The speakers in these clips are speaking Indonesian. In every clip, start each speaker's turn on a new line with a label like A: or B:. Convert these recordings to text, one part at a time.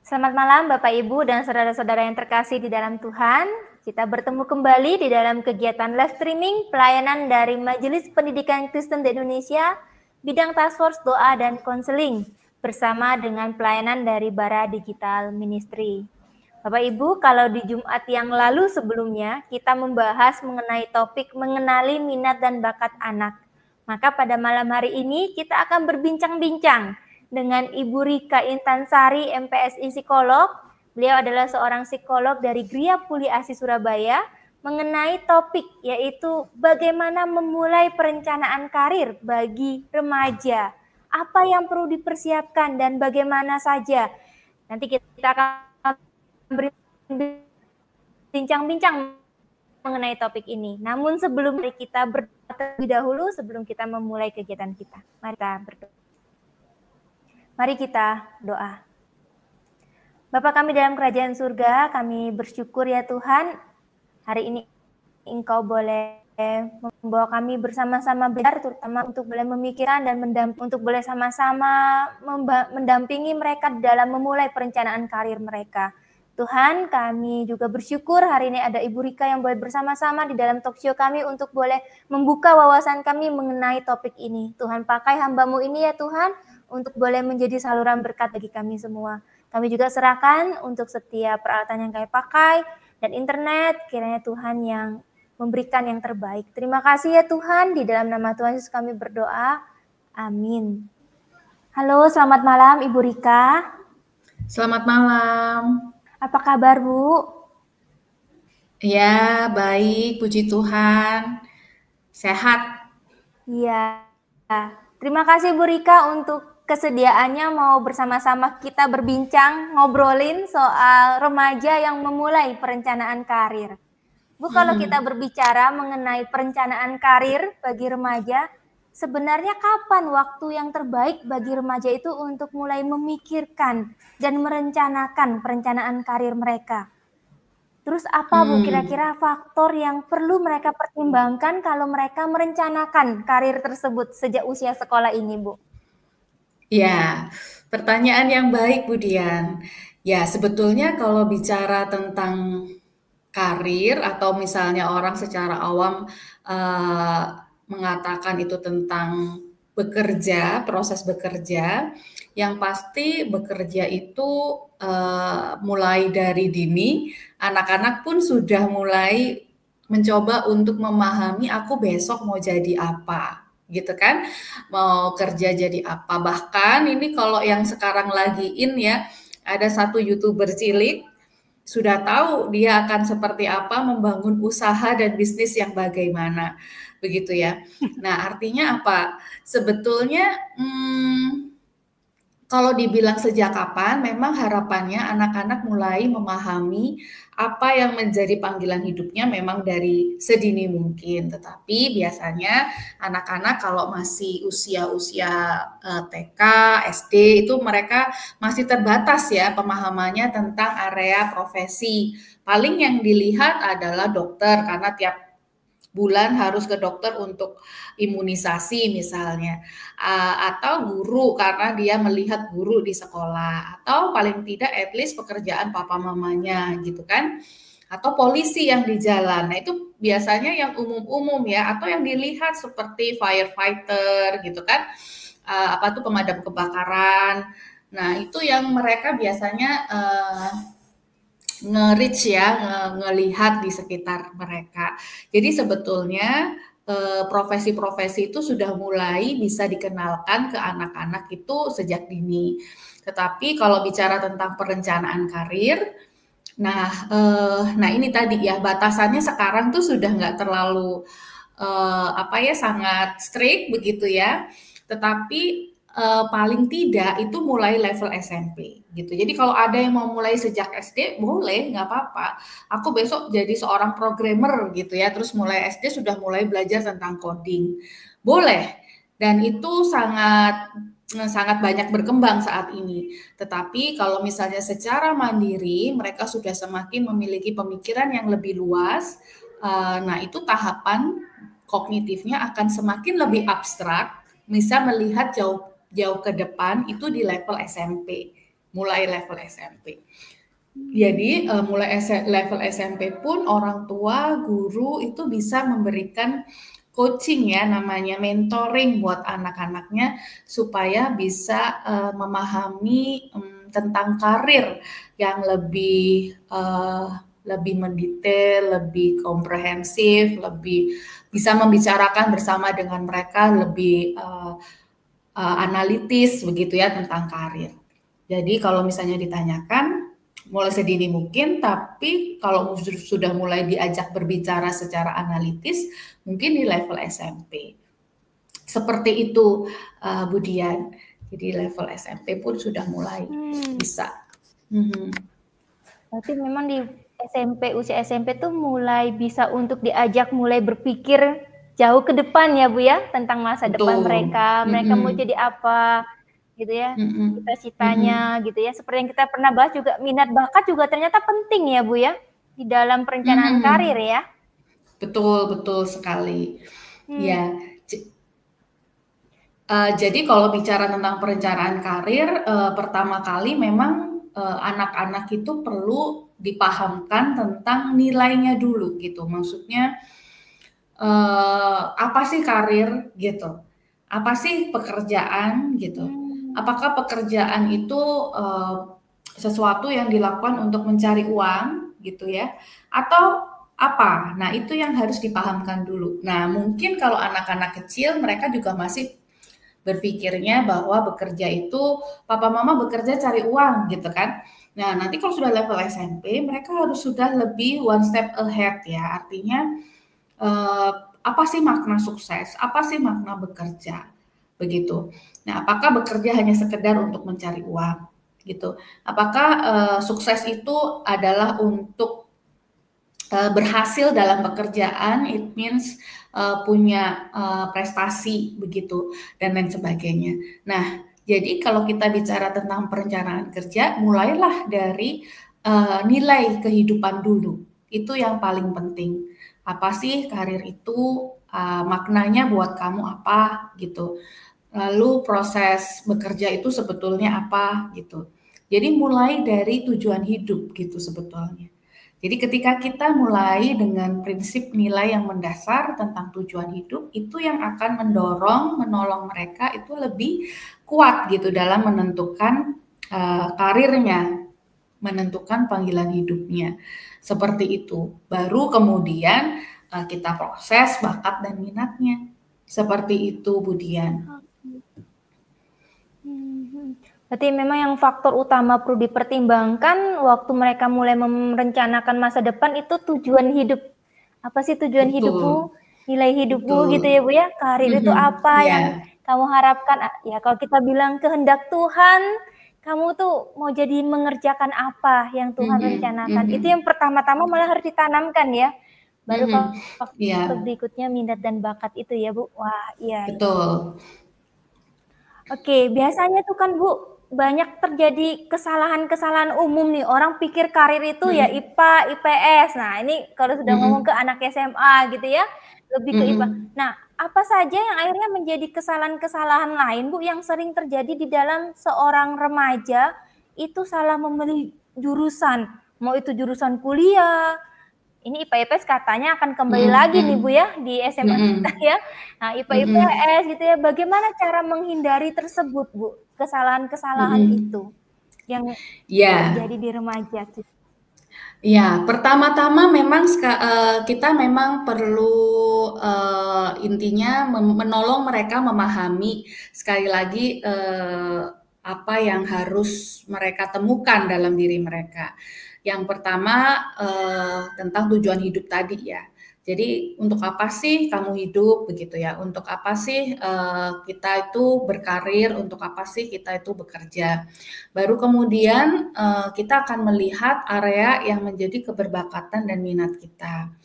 A: Selamat malam Bapak Ibu dan saudara-saudara yang terkasih di dalam Tuhan. Kita bertemu kembali di dalam kegiatan live streaming pelayanan dari Majelis Pendidikan Kristen di Indonesia, bidang task force doa dan konseling, bersama dengan pelayanan dari Bara Digital Ministry. Bapak Ibu, kalau di Jumat yang lalu sebelumnya kita membahas mengenai topik mengenali minat dan bakat anak. Maka pada malam hari ini kita akan berbincang-bincang dengan Ibu Rika Intansari, MPSI Psikolog. Beliau adalah seorang psikolog dari Gria Puli Asi Surabaya, mengenai topik yaitu bagaimana memulai perencanaan karir bagi remaja. Apa yang perlu dipersiapkan dan bagaimana saja. Nanti kita akan berbincang-bincang mengenai topik ini. Namun sebelum kita berdoa terlebih dahulu, sebelum kita memulai kegiatan kita, mari kita berdoa. Mari kita doa. Bapa kami dalam kerajaan surga, kami bersyukur ya Tuhan, hari ini Engkau boleh membawa kami bersama-sama belajar, terutama untuk boleh memikirkan dan untuk boleh sama-sama mendampingi mereka dalam memulai perencanaan karir mereka. Tuhan, kami juga bersyukur hari ini ada Ibu Rika yang boleh bersama-sama di dalam talkshow kami untuk boleh membuka wawasan kami mengenai topik ini. Tuhan, pakai hamba-Mu ini ya Tuhan, untuk boleh menjadi saluran berkat bagi kami semua. Kami juga serahkan untuk setiap peralatan yang kami pakai dan internet, kiranya Tuhan yang memberikan yang terbaik. Terima kasih ya Tuhan, di dalam nama Tuhan Yesus kami berdoa. Amin. Halo, selamat malam Ibu Rika.
B: Selamat malam.
A: Apa kabar Bu?
B: Ya, baik, puji Tuhan. Sehat.
A: Iya. Terima kasih Bu Rika untuk kesediaannya mau bersama-sama kita berbincang, ngobrolin soal remaja yang memulai perencanaan karir. Bu, kalau kita berbicara mengenai perencanaan karir bagi remaja, sebenarnya kapan waktu yang terbaik bagi remaja itu untuk mulai memikirkan dan merencanakan perencanaan karir mereka? Terus apa Bu kira-kira faktor yang perlu mereka pertimbangkan kalau mereka merencanakan karir tersebut sejak usia sekolah ini, Bu?
B: Ya, pertanyaan yang baik, Bu Dian. Ya, sebetulnya kalau bicara tentang karir atau misalnya orang secara awam mengatakan itu tentang bekerja, proses bekerja, yang pasti bekerja itu mulai dari dini, anak-anak pun sudah mulai mencoba untuk memahami aku besok mau jadi apa, gitu kan, mau kerja jadi apa. Bahkan ini kalau yang sekarang lagi ya, ada satu YouTuber cilik, sudah tahu dia akan seperti apa membangun usaha dan bisnis yang bagaimana, begitu ya. Nah, artinya apa? Sebetulnya kalau dibilang sejak kapan, memang harapannya anak-anak mulai memahami apa yang menjadi panggilan hidupnya memang dari sedini mungkin. Tetapi biasanya anak-anak kalau masih usia-usia TK, SD itu mereka masih terbatas ya pemahamannya tentang area profesi. Paling yang dilihat adalah dokter karena tiap bulan harus ke dokter untuk imunisasi misalnya, atau guru karena dia melihat guru di sekolah, atau paling tidak at least pekerjaan papa mamanya gitu kan, atau polisi yang di jalan. Nah itu biasanya yang umum-umum ya, atau yang dilihat seperti firefighter gitu kan, apa tuh pemadam kebakaran. Nah itu yang mereka biasanya nge-reach ya, ngelihat di sekitar mereka. Jadi sebetulnya profesi-profesi itu sudah mulai bisa dikenalkan ke anak-anak itu sejak dini. Tetapi kalau bicara tentang perencanaan karir, nah ini tadi ya batasannya sekarang tuh sudah nggak terlalu sangat strict begitu ya. Tetapi paling tidak itu mulai level SMP gitu. Jadi kalau ada yang mau mulai sejak SD boleh, nggak apa-apa. Aku besok jadi seorang programmer gitu ya, terus mulai SD sudah mulai belajar tentang coding. Boleh. Dan itu sangat banyak berkembang saat ini. Tetapi kalau misalnya secara mandiri mereka sudah semakin memiliki pemikiran yang lebih luas, nah itu tahapan kognitifnya akan semakin lebih abstrak, bisa melihat jauh ke depan itu di level SMP mulai level SMP. Jadi mulai level SMP pun orang tua, guru itu bisa memberikan coaching ya, namanya mentoring buat anak-anaknya supaya bisa memahami tentang karir yang lebih mendetail, lebih komprehensif, lebih bisa membicarakan bersama dengan mereka lebih analitis begitu ya tentang karir. Jadi kalau misalnya ditanyakan mulai sedini mungkin, tapi kalau sudah mulai diajak berbicara secara analitis, mungkin di level SMP. Seperti itu, Bu Dian. Jadi level SMP pun sudah mulai bisa.
A: Berarti memang di SMP, usia SMP tuh mulai bisa untuk diajak mulai berpikir jauh ke depan ya Bu ya, tentang masa depan mereka mau jadi apa, gitu ya, cita-citanya gitu ya. Seperti yang kita pernah bahas juga, minat bakat juga ternyata penting ya Bu ya, di dalam perencanaan karir ya.
B: Betul sekali. Ya, jadi kalau bicara tentang perencanaan karir, pertama kali memang anak-anak itu perlu dipahamkan tentang nilainya dulu gitu. Maksudnya apa sih karir gitu? Apa sih pekerjaan gitu? Apakah pekerjaan itu sesuatu yang dilakukan untuk mencari uang gitu ya? Atau apa? Nah, itu yang harus dipahamkan dulu. Nah, mungkin kalau anak-anak kecil mereka juga masih berpikirnya bahwa bekerja itu papa mama bekerja cari uang gitu kan. Nah, nanti kalau sudah level SMP mereka harus sudah lebih one step ahead ya. Artinya apa sih makna sukses? Apa sih makna bekerja? Begitu. Nah, apakah bekerja hanya sekedar untuk mencari uang gitu? Apakah sukses itu adalah untuk berhasil dalam pekerjaan, it means punya prestasi begitu dan lain sebagainya. Nah, jadi kalau kita bicara tentang perencanaan kerja, mulailah dari nilai kehidupan dulu. Itu yang paling penting. Apa sih karir itu? Maknanya buat kamu apa gitu. Lalu proses bekerja itu sebetulnya apa gitu. Jadi mulai dari tujuan hidup gitu sebetulnya. Jadi ketika kita mulai dengan prinsip nilai yang mendasar tentang tujuan hidup, itu yang akan menolong mereka itu lebih kuat gitu dalam menentukan karirnya, menentukan panggilan hidupnya. Seperti itu. Baru kemudian kita proses bakat dan minatnya. Seperti itu, Bu Dian.
A: Berarti memang yang faktor utama perlu dipertimbangkan waktu mereka mulai merencanakan masa depan itu tujuan hidup. Apa sih tujuan hidupmu? Nilai hidupmu gitu ya Bu ya. Karir itu apa yang kamu harapkan? Ya kalau kita bilang kehendak Tuhan, kamu tuh mau jadi mengerjakan apa yang Tuhan rencanakan. Itu yang pertama-tama malah harus ditanamkan ya. Baru faktor berikutnya minat dan bakat itu ya Bu. Wah iya.
B: Betul.
A: Oke, biasanya tuh kan Bu, banyak terjadi kesalahan-kesalahan umum nih. Orang pikir karir itu ya IPA, IPS. Nah, ini kalau sudah ngomong ke anak SMA gitu ya, lebih ke IPA. Nah, apa saja yang akhirnya menjadi kesalahan-kesalahan lain, Bu, yang sering terjadi di dalam seorang remaja itu salah memilih jurusan. Mau itu jurusan kuliah, ini IPA IPS katanya akan kembali lagi nih Bu ya di SMA kita ya. Nah, IPA IPS gitu ya. Bagaimana cara menghindari tersebut Bu? Kesalahan-kesalahan itu yang terjadi di remaja gitu.
B: Ya, pertama-tama memang kita memang perlu intinya menolong mereka memahami sekali lagi apa yang harus mereka temukan dalam diri mereka. Yang pertama tentang tujuan hidup tadi ya. Jadi untuk apa sih kamu hidup begitu ya? Untuk apa sih kita itu berkarir? Untuk apa sih kita itu bekerja? Baru kemudian kita akan melihat area yang menjadi keberbakatan dan minat kita.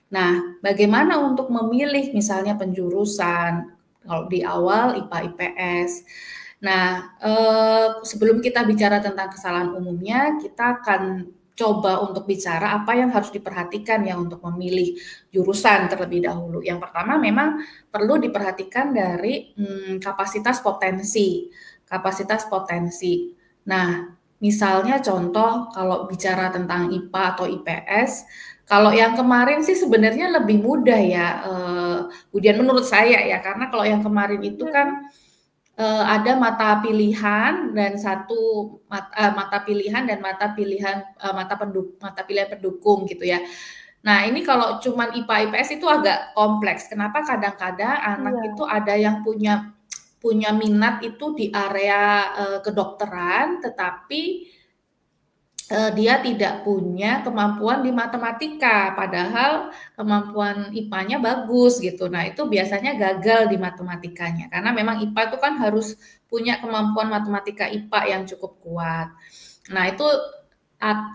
B: Nah, bagaimana untuk memilih misalnya penjurusan? Kalau di awal IPA IPS. Nah, sebelum kita bicara tentang kesalahan umumnya, kita akan coba untuk bicara apa yang harus diperhatikan ya untuk memilih jurusan terlebih dahulu. Yang pertama memang perlu diperhatikan dari kapasitas potensi. Nah, Misalnya contoh kalau bicara tentang IPA atau IPS, kalau yang kemarin sih sebenarnya lebih mudah ya, Budian menurut saya ya, karena kalau yang kemarin itu kan ada mata pilihan dan mata pilihan dan mata pilihan pendukung gitu ya. Nah ini kalau cuman IPA IPS itu agak kompleks. Kenapa kadang-kadang anak
A: Iya.
B: itu ada yang punya minat itu di area kedokteran, tetapi dia tidak punya kemampuan di matematika, padahal kemampuan IPA-nya bagus gitu. Nah, itu biasanya gagal di matematikanya, karena memang IPA itu kan harus punya kemampuan matematika IPA yang cukup kuat. Nah, itu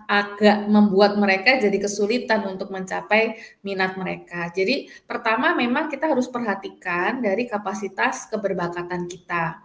B: agak membuat mereka jadi kesulitan untuk mencapai minat mereka. Jadi, pertama memang kita harus perhatikan dari kapasitas keberbakatan kita.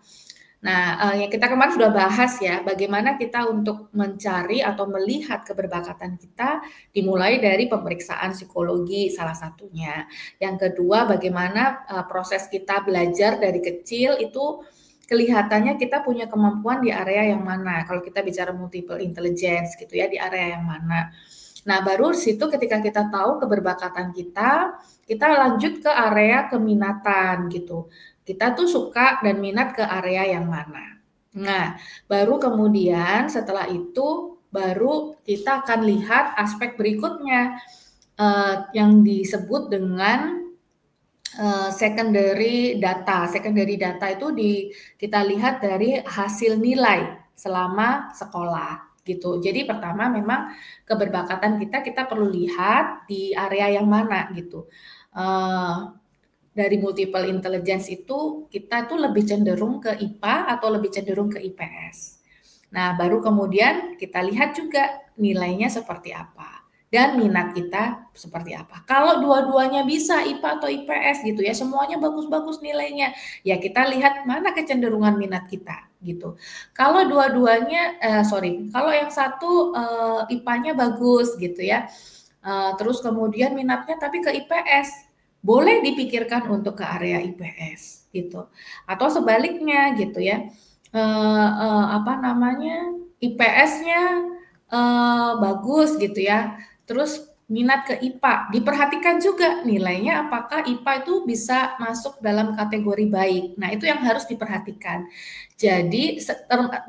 B: Nah, yang kita kemarin sudah bahas ya, bagaimana kita untuk mencari atau melihat keberbakatan kita dimulai dari pemeriksaan psikologi salah satunya. Yang kedua, bagaimana proses kita belajar dari kecil itu kelihatannya kita punya kemampuan di area yang mana. Kalau kita bicara multiple intelligence gitu ya, di area yang mana. Nah, baru situ ketika kita tahu keberbakatan kita lanjut ke area keminatan gitu. Kita tuh suka dan minat ke area yang mana. Nah, baru kemudian setelah itu baru kita akan lihat aspek berikutnya yang disebut dengan secondary data. Secondary data itu kita lihat dari hasil nilai selama sekolah gitu. Jadi pertama memang keberbakatan kita perlu lihat di area yang mana gitu. Dari multiple intelligence itu kita tuh lebih cenderung ke IPA atau lebih cenderung ke IPS. Nah, baru kemudian kita lihat juga nilainya seperti apa dan minat kita seperti apa. Kalau dua-duanya bisa IPA atau IPS gitu ya, semuanya bagus-bagus nilainya, ya kita lihat mana kecenderungan minat kita gitu. Kalau dua-duanya, kalau yang satu IPA-nya bagus gitu ya, terus kemudian minatnya tapi ke IPS, boleh dipikirkan untuk ke area IPS gitu. Atau sebaliknya gitu ya. IPS-nya bagus gitu ya. Terus minat ke IPA, diperhatikan juga nilainya apakah IPA itu bisa masuk dalam kategori baik. Nah, itu yang harus diperhatikan. Jadi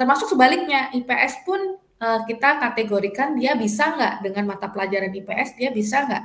B: termasuk sebaliknya, IPS pun kita kategorikan dia bisa nggak dengan mata pelajaran IPS, dia bisa nggak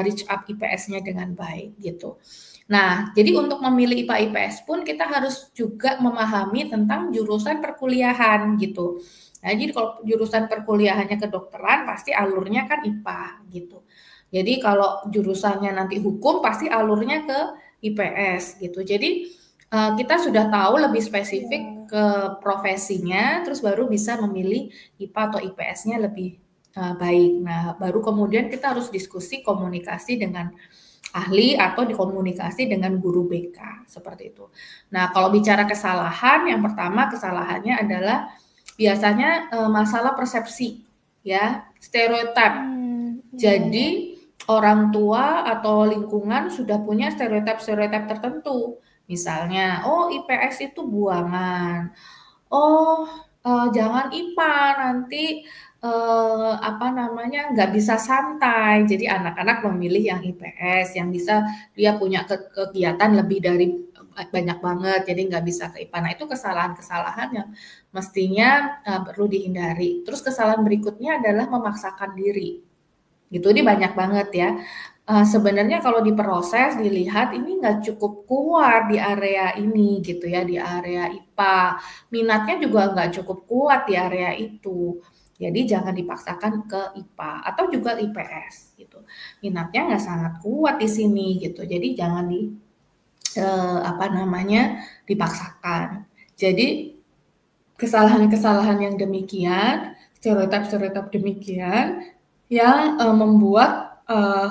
B: reach up IPS-nya dengan baik gitu. Nah, jadi untuk memilih IPA IPS pun kita harus juga memahami tentang jurusan perkuliahan gitu. Nah, jadi kalau jurusan perkuliahannya kedokteran pasti alurnya kan IPA gitu. Jadi kalau jurusannya nanti hukum pasti alurnya ke IPS gitu. Jadi kita sudah tahu lebih spesifik ke profesinya, terus baru bisa memilih IPA atau IPS-nya lebih baik. Nah, baru kemudian kita harus diskusi komunikasi dengan ahli atau dikomunikasi dengan guru BK seperti itu. Nah, kalau bicara kesalahan, yang pertama kesalahannya adalah biasanya masalah persepsi, ya, stereotip. Jadi orang tua atau lingkungan sudah punya stereotip-stereotip tertentu. Misalnya, oh IPS itu buangan. Oh, jangan IPA nanti nggak bisa santai. Jadi anak-anak memilih yang IPS yang bisa dia punya kegiatan lebih dari banyak banget, jadi nggak bisa ke IPA. Nah, itu kesalahan-kesalahan yang mestinya perlu dihindari. Terus kesalahan berikutnya adalah memaksakan diri. Gitu, ini banyak banget ya. Sebenarnya kalau diproses, dilihat ini nggak cukup kuat di area ini gitu ya, di area IPA. Minatnya juga nggak cukup kuat di area itu. Jadi jangan dipaksakan ke IPA atau juga IPS gitu. Minatnya nggak sangat kuat di sini gitu. Jadi jangan dipaksakan. Jadi kesalahan-kesalahan yang demikian, stereotip-stereotip demikian yang membuat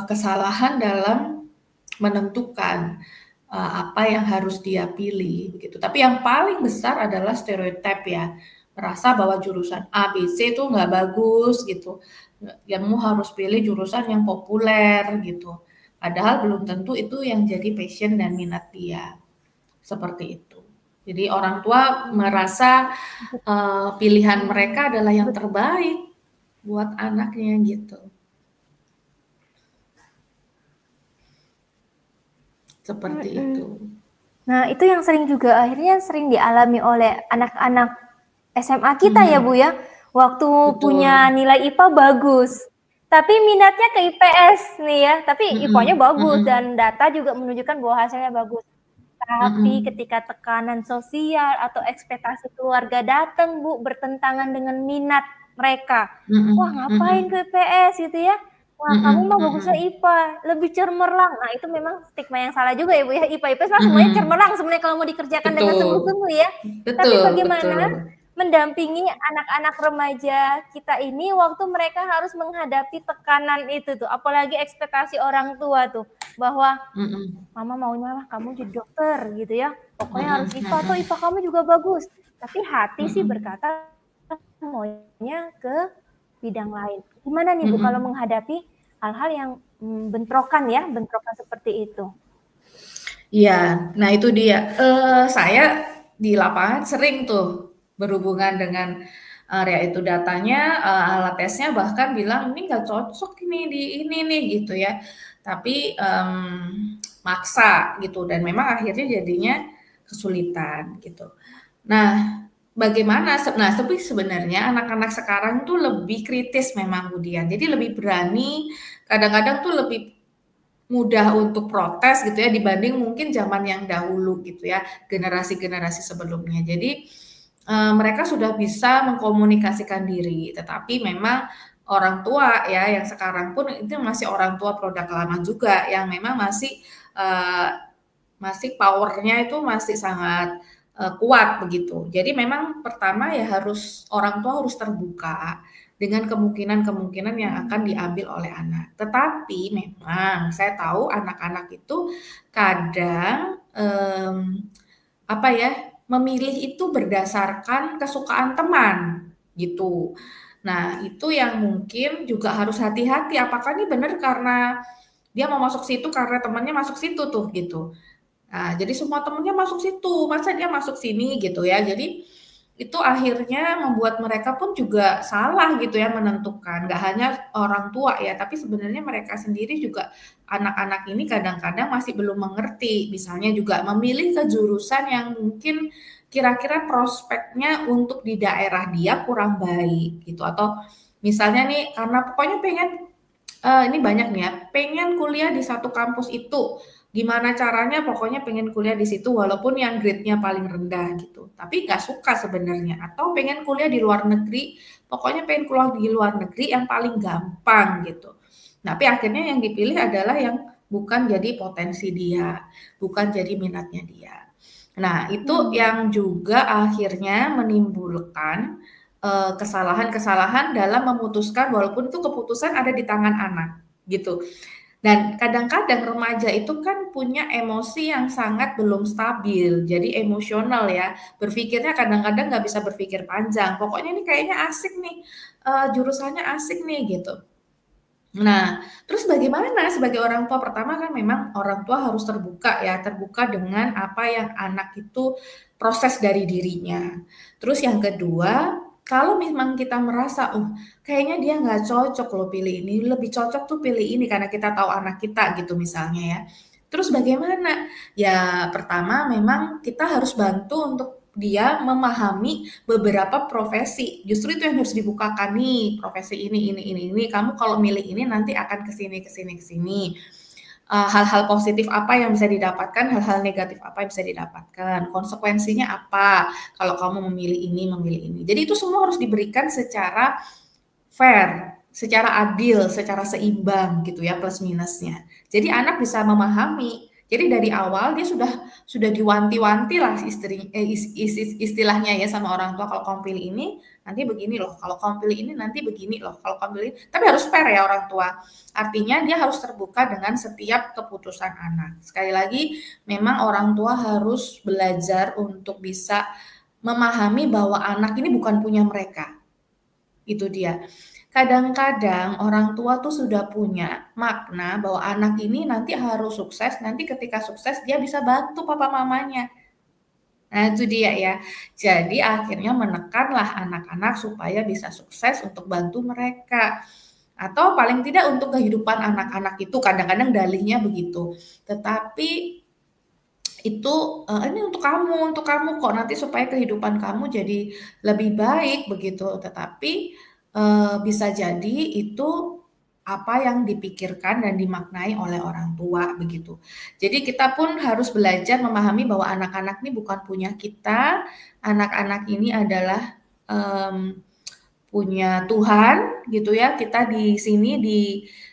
B: kesalahan dalam menentukan apa yang harus dia pilih begitu. Tapi yang paling besar adalah stereotip ya, merasa bahwa jurusan A, B, C itu nggak bagus gitu. Kamu harus pilih jurusan yang populer gitu. Padahal belum tentu itu yang jadi passion dan minat dia. Seperti itu. Jadi orang tua merasa pilihan mereka adalah yang terbaik buat anaknya gitu. Seperti itu.
A: Nah, itu yang akhirnya sering dialami oleh anak-anak SMA kita ya Bu ya. Waktu
B: Betul.
A: punya nilai IPA bagus, tapi minatnya ke IPS nih ya, tapi IPA-nya bagus dan data juga menunjukkan bahwa hasilnya bagus. Tapi ketika tekanan sosial atau ekspektasi keluarga datang Bu, bertentangan dengan minat mereka. Wah, ngapain ke IPS gitu ya? Wah, kamu mah bagusnya IPA, lebih cemerlang. Nah, itu memang stigma yang salah juga ya Bu ya. IPA IPS mah semuanya cemerlang sebenarnya kalau mau dikerjakan dengan sungguh-sungguh ya. Tapi bagaimana mendampingi anak-anak remaja kita ini waktu mereka harus menghadapi tekanan itu tuh, apalagi ekspektasi orang tua tuh, bahwa mama maunya lah kamu jadi dokter gitu ya, pokoknya harus IPA atau IPA kamu juga bagus, tapi hati sih berkata maunya ke bidang lain. Gimana nih Bu kalau menghadapi hal-hal yang bentrokan seperti itu?
B: Iya, nah itu dia. Saya di lapangan sering tuh berhubungan dengan area itu datanya, alat tesnya bahkan bilang ini nggak cocok ini di ini nih gitu ya. Tapi maksa gitu dan memang akhirnya jadinya kesulitan gitu. Nah, bagaimana? Nah, tapi sebenarnya anak-anak sekarang tuh lebih kritis memang Budian. Jadi lebih berani, kadang-kadang tuh lebih mudah untuk protes gitu ya dibanding mungkin zaman yang dahulu gitu ya, generasi-generasi sebelumnya. Jadi mereka sudah bisa mengkomunikasikan diri, tetapi memang orang tua ya yang sekarang pun itu masih orang tua produk lama juga yang memang masih powernya itu masih sangat kuat begitu. Jadi memang pertama ya orang tua harus terbuka dengan kemungkinan-kemungkinan yang akan diambil oleh anak. Tetapi memang saya tahu anak-anak itu kadang memilih itu berdasarkan kesukaan teman gitu. Nah, itu yang mungkin juga harus hati-hati apakah ini benar karena dia mau masuk situ karena temannya masuk situ tuh gitu. Nah, jadi semua temennya masuk situ, masa dia masuk sini gitu ya. Jadi itu akhirnya membuat mereka pun juga salah gitu ya menentukan. Nggak hanya orang tua ya, tapi sebenarnya mereka sendiri juga anak-anak ini kadang-kadang masih belum mengerti. Misalnya juga memilih ke jurusan yang mungkin kira-kira prospeknya untuk di daerah dia kurang baik gitu. Atau misalnya nih karena pokoknya pengen ini banyak nih ya, pengen kuliah di satu kampus itu. Gimana caranya pokoknya pengen kuliah di situ walaupun yang grade-nya paling rendah gitu. Tapi nggak suka sebenarnya. Atau pengen kuliah di luar negeri, pokoknya pengen kuliah di luar negeri yang paling gampang gitu. Tapi akhirnya yang dipilih adalah yang bukan jadi potensi dia, bukan jadi minatnya dia. Nah, itu yang juga akhirnya menimbulkan kesalahan-kesalahan dalam memutuskan walaupun itu keputusan ada di tangan anak gitu. Dan kadang-kadang remaja itu kan punya emosi yang sangat belum stabil, jadi emosional ya. Berpikirnya kadang-kadang nggak bisa berpikir panjang. Pokoknya ini kayaknya asik nih, jurusannya asik nih gitu. Nah, terus bagaimana sebagai orang tua? Pertama kan memang orang tua harus terbuka ya, terbuka dengan apa yang anak itu proses dari dirinya. Terus yang kedua, kalau memang kita merasa, oh kayaknya dia nggak cocok loh pilih ini, lebih cocok tuh pilih ini karena kita tahu anak kita gitu misalnya ya. Terus bagaimana? Ya pertama memang kita harus bantu untuk dia memahami beberapa profesi. Justru itu yang harus dibukakan nih, profesi ini. Kamu kalau milih ini nanti akan kesini. Hal-hal positif apa yang bisa didapatkan, hal-hal negatif apa yang bisa didapatkan, konsekuensinya apa kalau kamu memilih ini. Jadi itu semua harus diberikan secara fair, secara adil, secara seimbang gitu ya plus minusnya. Jadi anak bisa memahami. Jadi dari awal dia sudah diwanti-wanti lah istilahnya ya sama orang tua kalau kamu pilih ini nanti begini loh, kalau kamu pilih ini nanti begini loh, kalau kamu pilih tapi harus fair ya orang tua. Artinya dia harus terbuka dengan setiap keputusan anak. Sekali lagi memang orang tua harus belajar untuk bisa memahami bahwa anak ini bukan punya mereka. Itu dia. Kadang-kadang orang tua tuh sudah punya makna bahwa anak ini nanti harus sukses, nanti ketika sukses dia bisa bantu papa mamanya. Nah, itu dia ya. Jadi akhirnya menekanlah anak-anak supaya bisa sukses untuk bantu mereka. Atau paling tidak untuk kehidupan anak-anak itu kadang-kadang dalihnya begitu. Tetapi itu ini untuk kamu kok nanti supaya kehidupan kamu jadi lebih baik begitu. Tetapi bisa jadi itu apa yang dipikirkan dan dimaknai oleh orang tua begitu. Jadi kita pun harus belajar memahami bahwa anak-anak ini bukan punya kita, anak-anak ini adalah punya Tuhan gitu ya. Kita di sini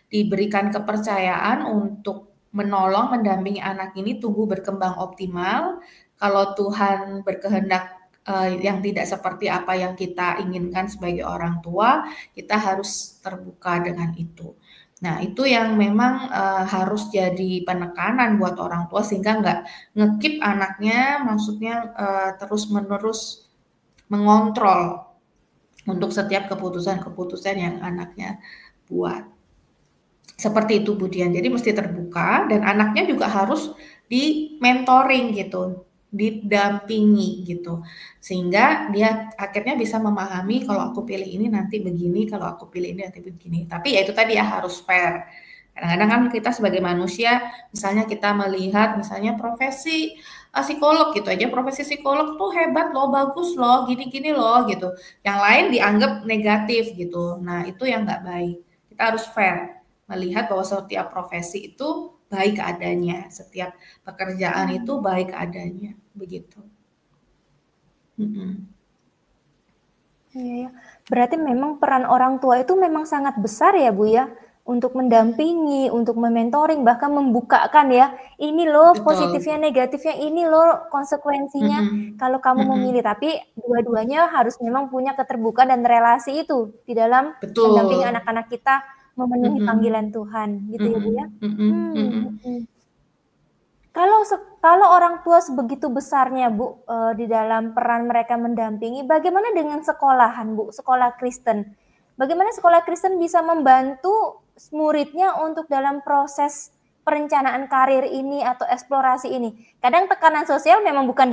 B: diberikan kepercayaan untuk menolong, mendampingi anak ini tumbuh berkembang optimal. Kalau Tuhan berkehendak yang tidak seperti apa yang kita inginkan sebagai orang tua, kita harus terbuka dengan itu. Nah, itu yang memang harus jadi penekanan buat orang tua sehingga nggak ngekip anaknya, maksudnya terus-menerus mengontrol untuk setiap keputusan-keputusan yang anaknya buat. Seperti itu Budian. Jadi mesti terbuka dan anaknya juga harus di mentoring gitu, didampingi gitu. Sehingga dia akhirnya bisa memahami kalau aku pilih ini nanti begini, kalau aku pilih ini nanti begini. Tapi ya itu tadi ya harus fair. Kadang-kadang kan kita sebagai manusia, misalnya kita melihat misalnya profesi psikolog gitu aja, profesi psikolog tuh hebat loh, bagus loh, gini-gini loh gitu. Yang lain dianggap negatif gitu. Nah itu yang nggak baik. Kita harus fair melihat bahwa setiap profesi itu baik adanya, setiap pekerjaan itu baik adanya, begitu.
A: Iya, ya. Berarti memang peran orang tua itu memang sangat besar ya Bu ya, untuk mendampingi, untuk mementoring, bahkan membukakan ya, ini loh
B: Betul.
A: positifnya, negatifnya, ini loh konsekuensinya kalau kamu memilih. Tapi dua-duanya harus memang punya keterbukaan dan relasi itu di dalam mendampingi
B: Betul.
A: anak-anak kita memenuhi panggilan Tuhan, gitu ya Bu ya. Kalau orang tua sebegitu besarnya Bu di dalam peran mereka mendampingi, bagaimana dengan sekolahan Bu, sekolah Kristen? Bagaimana sekolah Kristen bisa membantu muridnya untuk dalam proses perencanaan karir ini atau eksplorasi ini? Kadang tekanan sosial memang bukan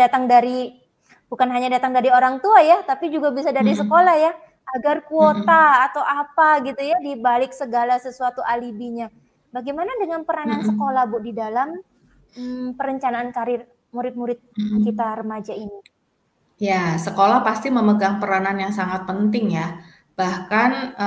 A: hanya datang dari orang tua ya, tapi juga bisa dari sekolah ya, agar kuota atau apa gitu ya di balik segala sesuatu alibinya. Bagaimana dengan peranan sekolah Bu di dalam perencanaan karir murid-murid kita remaja ini?
B: Ya, sekolah pasti memegang peranan yang sangat penting ya. Bahkan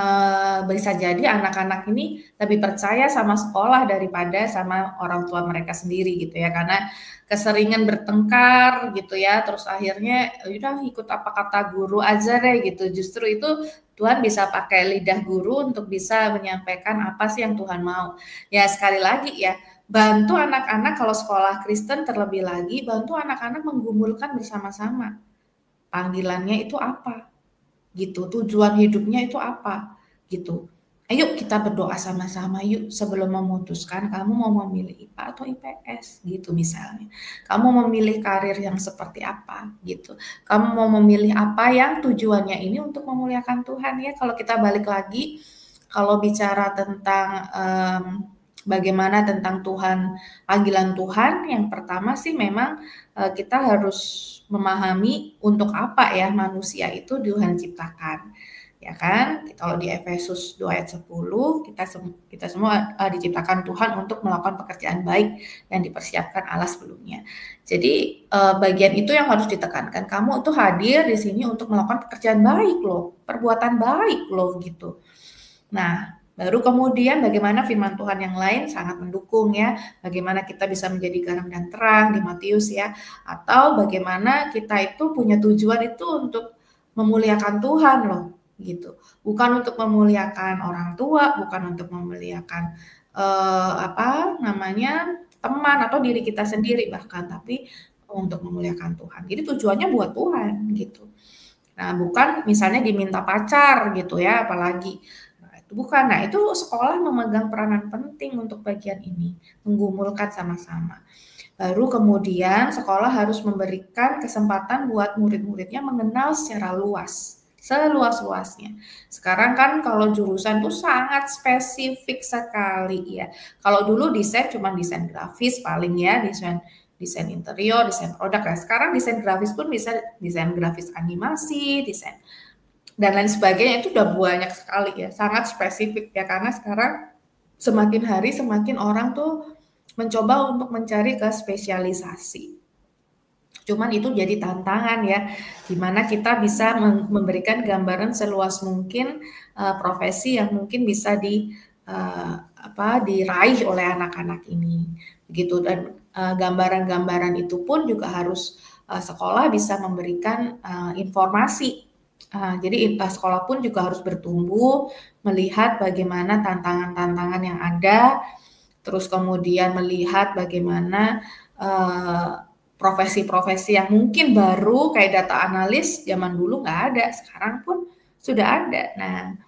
B: bisa jadi anak-anak ini lebih percaya sama sekolah daripada sama orang tua mereka sendiri gitu ya. Karena keseringan bertengkar gitu ya, terus akhirnya udah ikut apa kata guru aja deh gitu. Justru itu Tuhan bisa pakai lidah guru untuk bisa menyampaikan apa sih yang Tuhan mau. Ya sekali lagi ya, bantu anak-anak kalau sekolah Kristen terlebih lagi, bantu anak-anak menggumulkan bersama-sama. Panggilannya itu apa? Gitu. Tujuan hidupnya itu apa? Gitu. Ayo kita berdoa sama-sama yuk sebelum memutuskan kamu mau memilih IPA atau IPS gitu misalnya. Kamu memilih karir yang seperti apa gitu. Kamu mau memilih apa yang tujuannya ini untuk memuliakan Tuhan ya. Kalau kita balik lagi, kalau bicara tentang bagaimana tentang Tuhan, panggilan Tuhan, yang pertama sih memang kita harus memahami untuk apa ya manusia itu Tuhan ciptakan. Ya kan? Kalau di Efesus 2 ayat 10, kita semua diciptakan Tuhan untuk melakukan pekerjaan baik yang dipersiapkan Allah sebelumnya. Jadi bagian itu yang harus ditekankan. Kamu itu hadir di sini untuk melakukan pekerjaan baik loh, perbuatan baik loh gitu. Nah, baru kemudian bagaimana firman Tuhan yang lain sangat mendukung ya, bagaimana kita bisa menjadi garam dan terang di Matius ya, atau bagaimana kita itu punya tujuan itu untuk memuliakan Tuhan loh, gitu. Bukan untuk memuliakan orang tua, bukan untuk memuliakan teman atau diri kita sendiri bahkan, tapi untuk memuliakan Tuhan. Jadi tujuannya buat Tuhan gitu. Nah, bukan misalnya diminta pacar gitu ya, apalagi. Bukan. Nah, itu sekolah memegang peranan penting untuk bagian ini, menggumulkan sama-sama. Baru kemudian sekolah harus memberikan kesempatan buat murid-muridnya mengenal secara luas, seluas-luasnya. Sekarang kan kalau jurusan tuh sangat spesifik sekali ya. Kalau dulu desain cuma desain grafis paling ya, desain desain interior, desain produk. Nah, sekarang desain grafis pun bisa desain grafis animasi, desain dan lain sebagainya, itu udah banyak sekali ya, sangat spesifik ya, karena sekarang semakin hari semakin orang tuh mencoba untuk mencari ke spesialisasi. Cuman itu jadi tantangan ya, gimana kita bisa memberikan gambaran seluas mungkin profesi yang mungkin bisa diraih oleh anak-anak ini, begitu. Dan gambaran-gambaran itu pun juga harus sekolah bisa memberikan informasi. Jadi sekolah pun juga harus bertumbuh, melihat bagaimana tantangan-tantangan yang ada, terus kemudian melihat bagaimana profesi-profesi yang mungkin baru kayak data analis zaman dulu nggak ada, sekarang pun sudah ada. Nah,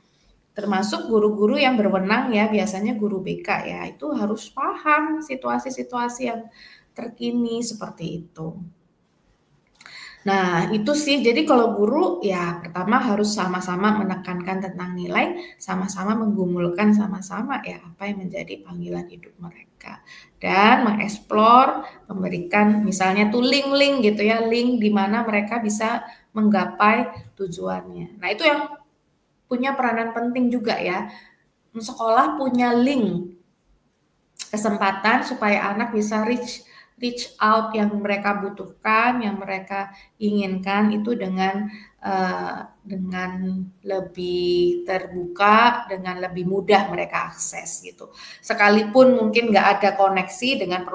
B: termasuk guru-guru yang berwenang ya, biasanya guru BK ya, itu harus paham situasi-situasi yang terkini seperti itu. Nah, itu sih. Jadi kalau guru ya pertama harus sama-sama menekankan tentang nilai, sama-sama menggumulkan sama-sama ya apa yang menjadi panggilan hidup mereka. Dan mengeksplor, memberikan misalnya tuh link-link gitu ya, link di mana mereka bisa menggapai tujuannya. Nah, itu yang punya peranan penting juga ya. Sekolah punya link kesempatan supaya anak bisa reach out yang mereka butuhkan, yang mereka inginkan itu dengan lebih terbuka, dengan lebih mudah mereka akses gitu. Sekalipun mungkin nggak ada koneksi dengan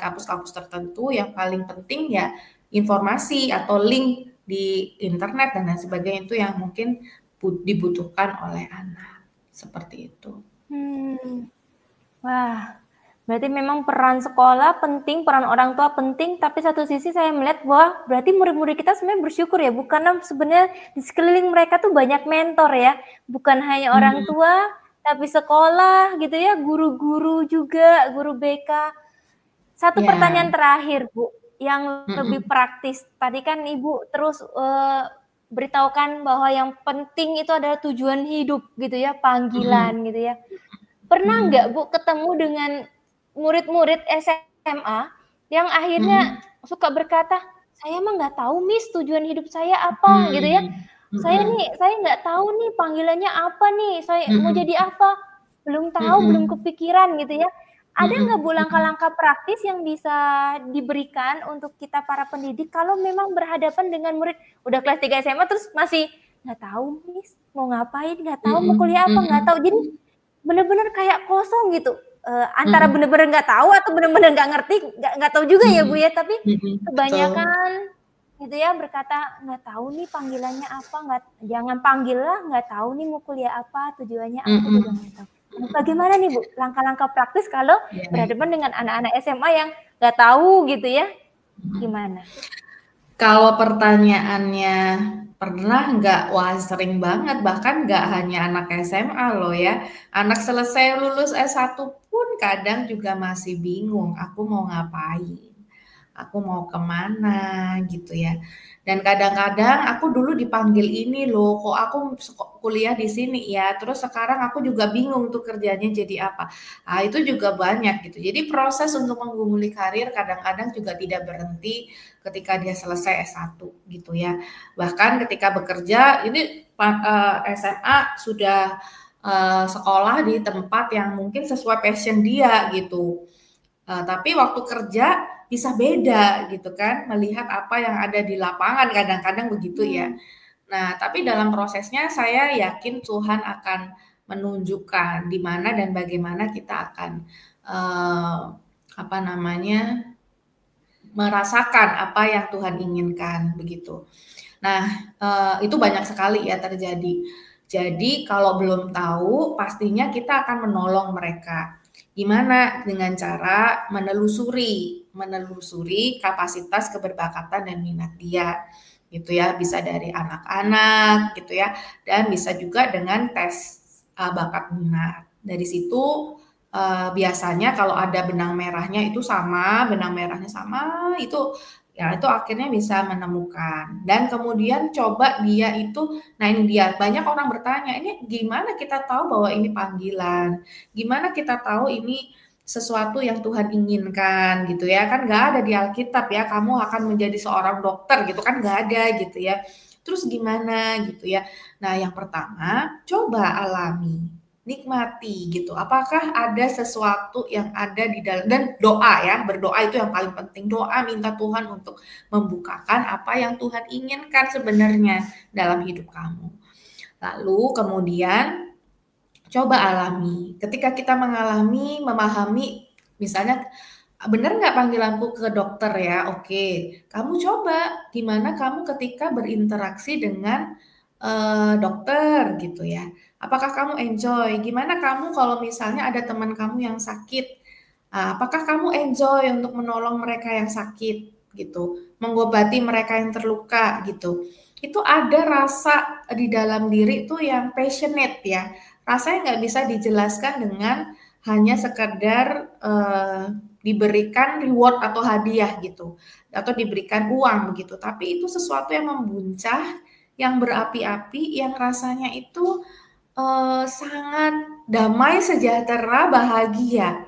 B: kampus-kampus tertentu, yang paling penting ya informasi atau link di internet dan lain sebagainya itu yang mungkin dibutuhkan oleh anak. Seperti itu.
A: Wah, berarti memang peran sekolah penting, peran orang tua penting, tapi satu sisi saya melihat bahwa berarti murid-murid kita sebenarnya bersyukur ya, bukan sebenarnya di sekeliling mereka tuh banyak mentor ya, bukan hanya orang tua, tapi sekolah gitu ya, guru-guru juga, guru BK. Satu pertanyaan terakhir Bu, yang lebih praktis. Tadi kan Ibu terus beritahukan bahwa yang penting itu adalah tujuan hidup gitu ya, panggilan gitu ya. Pernah nggak Bu ketemu dengan murid-murid SMA yang akhirnya suka berkata, saya mah nggak tahu Miss tujuan hidup saya apa gitu ya. Saya nggak tahu nih panggilannya apa nih, saya mau jadi apa, belum tahu, belum kepikiran gitu ya. Ada nggak Bu langkah-langkah praktis yang bisa diberikan untuk kita para pendidik kalau memang berhadapan dengan murid udah kelas 3 SMA terus masih nggak tahu Miss mau ngapain, nggak tahu mau kuliah apa, nggak tahu, jadi bener-bener kayak kosong gitu, antara bener-bener nggak tahu atau bener-bener nggak ngerti, nggak tahu juga ya Bu ya, tapi kebanyakan gitu ya berkata nggak tahu nih panggilannya apa, jangan panggil lah, nggak tahu nih mau kuliah apa, tujuannya apa juga nggak tahu. Bagaimana nih Bu langkah-langkah praktis kalau berhadapan dengan anak-anak SMA yang nggak tahu gitu ya, gimana?
B: Kalau pertanyaannya pernah nggak? Wah, sering banget, bahkan nggak hanya anak SMA loh ya. Anak selesai lulus S1 pun kadang juga masih bingung, aku mau ngapain, aku mau kemana gitu ya. Dan kadang-kadang aku dulu dipanggil ini loh, kok aku kuliah di sini ya, terus sekarang aku juga bingung tuh kerjanya jadi apa. Nah, itu juga banyak gitu. Jadi proses untuk menggumuli karir kadang-kadang juga tidak berhenti ketika dia selesai S1 gitu ya. Bahkan ketika bekerja, ini SMA sudah sekolah di tempat yang mungkin sesuai passion dia gitu. Tapi waktu kerja bisa beda gitu kan, melihat apa yang ada di lapangan, kadang-kadang begitu ya. Nah, tapi dalam prosesnya saya yakin Tuhan akan menunjukkan di mana dan bagaimana kita akan merasakan apa yang Tuhan inginkan begitu. Nah, itu banyak sekali ya terjadi. Jadi kalau belum tahu, pastinya kita akan menolong mereka. Gimana? Dengan cara menelusuri kapasitas, keberbakatan dan minat dia gitu ya, bisa dari anak-anak gitu ya, dan bisa juga dengan tes bakat minat. Dari situ biasanya kalau ada benang merahnya itu ya itu akhirnya bisa menemukan. Dan kemudian coba dia itu, nah ini dia, banyak orang bertanya, ini gimana kita tahu bahwa ini panggilan? Gimana kita tahu ini sesuatu yang Tuhan inginkan gitu ya. Kan nggak ada di Alkitab ya, kamu akan menjadi seorang dokter gitu kan, nggak ada gitu ya. Terus gimana gitu ya. Nah yang pertama, coba alami, nikmati gitu. Apakah ada sesuatu yang ada di dalam, dan doa ya, berdoa itu yang paling penting. Doa minta Tuhan untuk membukakan apa yang Tuhan inginkan sebenarnya dalam hidup kamu. Lalu kemudian coba alami. Ketika kita mengalami, memahami, misalnya benar nggak panggilanku ke dokter ya? Oke, kamu coba gimana kamu ketika berinteraksi dengan dokter gitu ya. Apakah kamu enjoy? Gimana kamu kalau misalnya ada teman kamu yang sakit? Apakah kamu enjoy untuk menolong mereka yang sakit gitu, mengobati mereka yang terluka gitu? Itu ada rasa di dalam diri tuh yang passionate ya. Rasanya nggak bisa dijelaskan dengan hanya sekedar diberikan reward atau hadiah gitu, atau diberikan uang begitu. Tapi itu sesuatu yang membuncah, yang berapi-api, yang rasanya itu sangat damai, sejahtera, bahagia.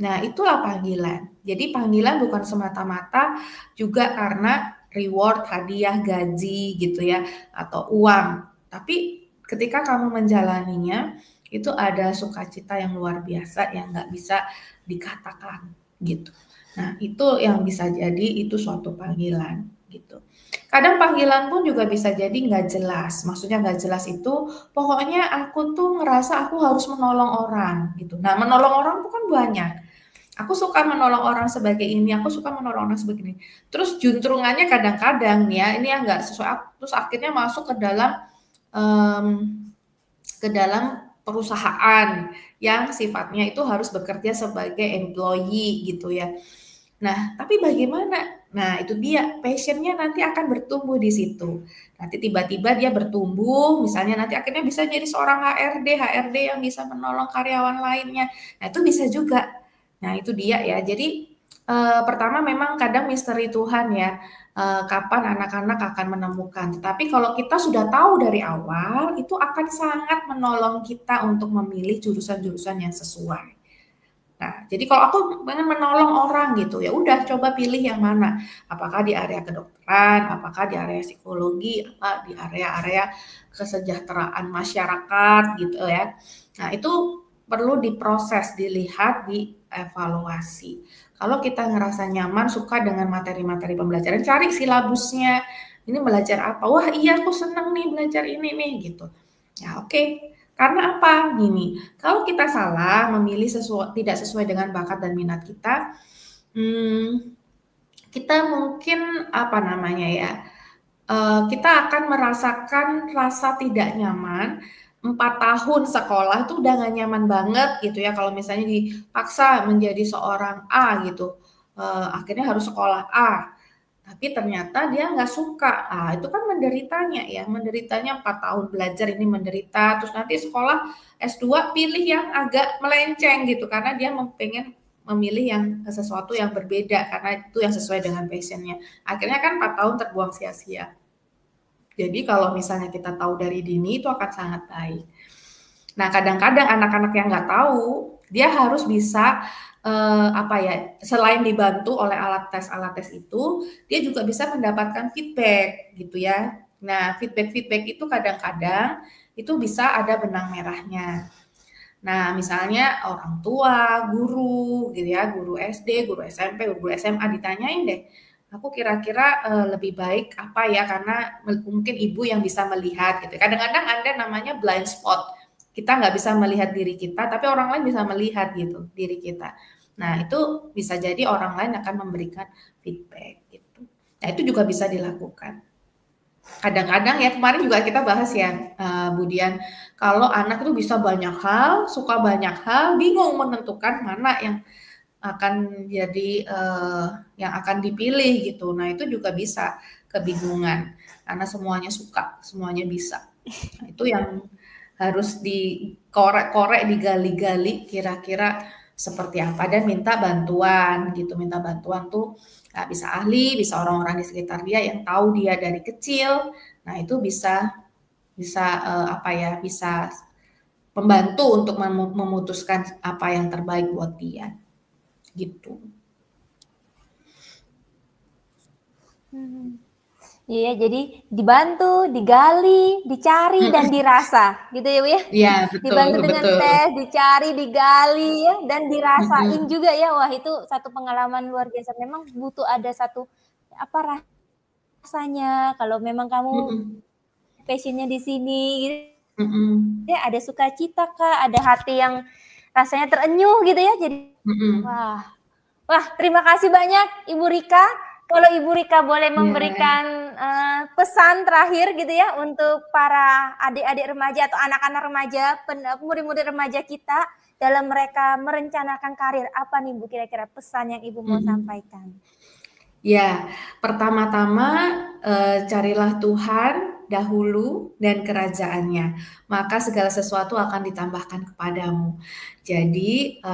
B: Nah, itulah panggilan. Jadi panggilan bukan semata-mata juga karena reward, hadiah, gaji gitu ya, atau uang. Tapi ketika kamu menjalaninya, itu ada sukacita yang luar biasa yang nggak bisa dikatakan gitu. Nah, itu yang bisa jadi itu suatu panggilan gitu. Kadang panggilan pun juga bisa jadi nggak jelas. Maksudnya nggak jelas itu, pokoknya aku tuh ngerasa aku harus menolong orang gitu. Nah, menolong orang tuh kan banyak. Aku suka menolong orang sebagai ini, aku suka menolong orang sebagai ini. Terus juntrungannya kadang-kadang ya, ini yang nggak sesuai, terus akhirnya masuk um, ke dalam perusahaan yang sifatnya itu harus bekerja sebagai employee gitu ya. Nah, tapi bagaimana? Nah, itu dia passionnya nanti akan bertumbuh di situ. Nanti tiba-tiba dia bertumbuh, misalnya nanti akhirnya bisa jadi seorang HRD yang bisa menolong karyawan lainnya. Nah, itu bisa juga. Nah, itu dia ya. Jadi pertama memang kadang misteri Tuhan ya, kapan anak-anak akan menemukan. Tetapi kalau kita sudah tahu dari awal, itu akan sangat menolong kita untuk memilih jurusan-jurusan yang sesuai. Nah, jadi kalau aku pengen menolong orang gitu, ya udah coba pilih yang mana. Apakah di area kedokteran, apakah di area psikologi, apa di area-area kesejahteraan masyarakat gitu ya. Nah, itu perlu diproses, dilihat, dievaluasi. Kalau kita ngerasa nyaman, suka dengan materi-materi pembelajaran, cari silabusnya. Ini belajar apa? Wah, iya aku seneng nih belajar ini nih gitu. Ya, oke. Karena apa? Gini, kalau kita salah memilih tidak sesuai dengan bakat dan minat kita, kita mungkin apa namanya ya, kita akan merasakan rasa tidak nyaman. 4 tahun sekolah itu udah gak nyaman banget gitu ya, kalau misalnya dipaksa menjadi seorang A gitu, akhirnya harus sekolah A. Tapi ternyata dia nggak suka. Itu kan menderitanya 4 tahun belajar ini menderita, terus nanti sekolah S2 pilih yang agak melenceng gitu, karena dia pengen memilih yang sesuatu yang berbeda, karena itu yang sesuai dengan passion-nya. Akhirnya kan 4 tahun terbuang sia-sia. Jadi kalau misalnya kita tahu dari dini itu akan sangat baik. Nah, kadang-kadang anak-anak yang nggak tahu, dia harus bisa selain dibantu oleh alat tes itu, dia juga bisa mendapatkan feedback gitu ya. Nah, feedback itu kadang-kadang itu bisa ada benang merahnya. Nah, misalnya orang tua, guru gitu ya, guru SD, guru SMP, guru SMA ditanyain deh, aku kira-kira lebih baik apa ya, karena mungkin ibu yang bisa melihat gitu. Kadang-kadang ada namanya blind spot. Kita nggak bisa melihat diri kita, tapi orang lain bisa melihat gitu diri kita. Nah, itu bisa jadi orang lain akan memberikan feedback gitu. Nah, itu juga bisa dilakukan. Kadang-kadang ya, kemarin juga kita bahas ya, Budian, kalau anak itu bisa banyak hal, suka banyak hal, bingung menentukan mana yang akan jadi yang akan dipilih gitu. Nah, itu juga bisa kebingungan karena semuanya suka, semuanya bisa. Nah, itu yang harus dikorek-korek, digali-gali kira-kira seperti apa, dan minta bantuan gitu. Minta bantuan tuh bisa ahli, bisa orang-orang di sekitar dia yang tahu dia dari kecil. Nah, itu bisa bisa pembantu untuk memutuskan apa yang terbaik buat dia. Gitu.
A: Iya, jadi dibantu, digali, dicari, dan dirasa, gitu ya Bu ya?
B: Iya, betul,
A: Dibantu dengan
B: betul.
A: tes, dicari, digali ya, dan dirasain
B: Mm-mm.
A: juga ya. Wah, itu satu pengalaman luar biasa. Memang butuh ada satu apa rasanya kalau memang kamu
B: Mm-mm.
A: passionnya di sini gitu
B: Mm-mm.
A: ya, ada sukacita Kak, ada hati yang rasanya terenyuh gitu ya. Jadi
B: Mm-mm.
A: wah, terima kasih banyak Ibu Rika. Kalau Ibu Rika boleh
B: Ya.
A: memberikan pesan terakhir gitu ya untuk para adik-adik remaja atau anak-anak remaja, murid-murid remaja kita dalam mereka merencanakan karir, apa nih Bu kira-kira pesan yang Ibu mau sampaikan?
B: Ya, pertama-tama carilah Tuhan dahulu dan kerajaannya, maka segala sesuatu akan ditambahkan kepadamu. Jadi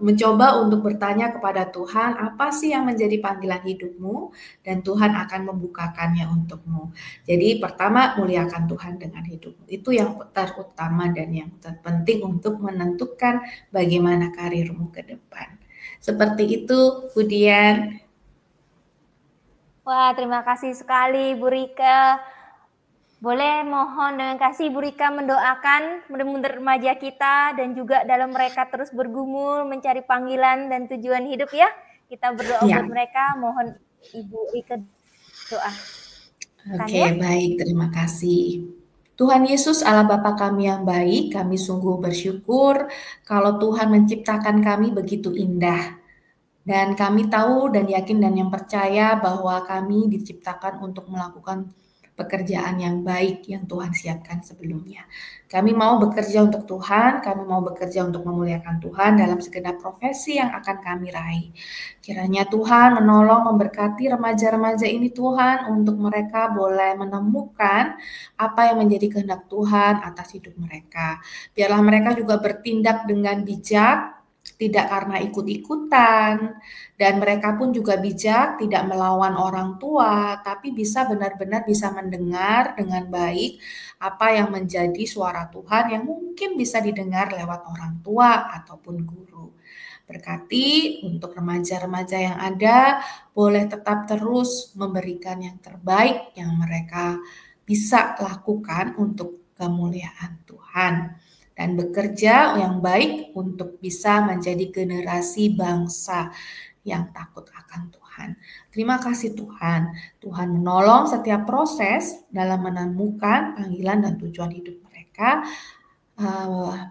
B: mencoba untuk bertanya kepada Tuhan, apa sih yang menjadi panggilan hidupmu, dan Tuhan akan membukakannya untukmu. Jadi pertama, muliakan Tuhan dengan hidupmu. Itu yang terutama dan yang terpenting untuk menentukan bagaimana karirmu ke depan. Seperti itu, Budian.
A: Wah, terima kasih sekali Bu Rika. Boleh mohon dengan kasih Bu Rika mendoakan murid-murid remaja kita dan juga dalam mereka terus bergumul mencari panggilan dan tujuan hidup ya. Kita berdoa
B: Ya.
A: buat mereka, mohon Ibu Rika doa.
B: Oke,
A: Ya?
B: baik, terima kasih. Tuhan Yesus, Allah Bapa kami yang baik, kami sungguh bersyukur kalau Tuhan menciptakan kami begitu indah. Dan kami tahu dan yakin dan yang percaya bahwa kami diciptakan untuk melakukan pekerjaan yang baik yang Tuhan siapkan sebelumnya. Kami mau bekerja untuk Tuhan, kami mau bekerja untuk memuliakan Tuhan dalam segenap profesi yang akan kami raih. Kiranya Tuhan menolong memberkati remaja-remaja ini Tuhan untuk mereka boleh menemukan apa yang menjadi kehendak Tuhan atas hidup mereka. Biarlah mereka juga bertindak dengan bijak, tidak karena ikut-ikutan, dan mereka pun juga bijak, tidak melawan orang tua, tapi bisa benar-benar bisa mendengar dengan baik apa yang menjadi suara Tuhan yang mungkin bisa didengar lewat orang tua ataupun guru. Berkati untuk remaja-remaja yang ada, boleh tetap terus memberikan yang terbaik yang mereka bisa lakukan untuk kemuliaan Tuhan, dan bekerja yang baik untuk bisa menjadi generasi bangsa yang takut akan Tuhan. Terima kasih Tuhan. Tuhan menolong setiap proses dalam menemukan panggilan dan tujuan hidup mereka,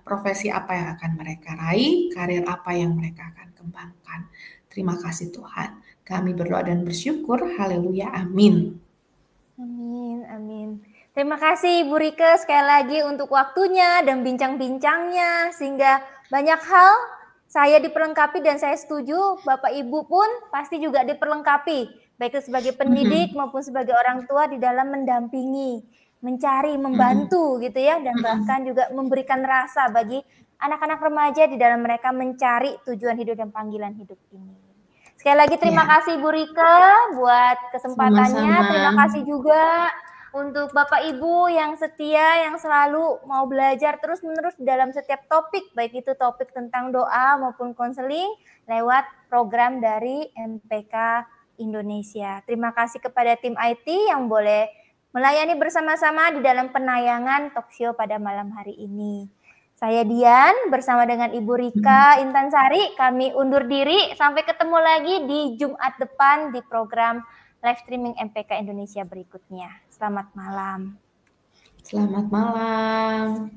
B: profesi apa yang akan mereka raih, karir apa yang mereka akan kembangkan. Terima kasih Tuhan. Kami berdoa dan bersyukur. Haleluya. Amin.
A: Amin, amin. Terima kasih Bu Rika sekali lagi untuk waktunya dan bincang-bincangnya, sehingga banyak hal saya diperlengkapi dan saya setuju Bapak Ibu pun pasti juga diperlengkapi, baik itu sebagai pendidik maupun sebagai orang tua di dalam mendampingi, mencari, membantu gitu ya, dan bahkan juga memberikan rasa bagi anak-anak remaja di dalam mereka mencari tujuan hidup dan panggilan hidup ini. Sekali lagi terima kasih Bu Rika buat kesempatannya.
B: Sama-sama.
A: Terima kasih juga untuk Bapak Ibu yang setia, yang selalu mau belajar terus-menerus dalam setiap topik, baik itu topik tentang doa maupun konseling lewat program dari MPK Indonesia. Terima kasih kepada tim IT yang boleh melayani bersama-sama di dalam penayangan talkshow pada malam hari ini. Saya Dian bersama dengan Ibu Rika Intansari, kami undur diri. Sampai ketemu lagi di Jumat depan di program live streaming MPK Indonesia berikutnya. Selamat malam.
B: Selamat malam.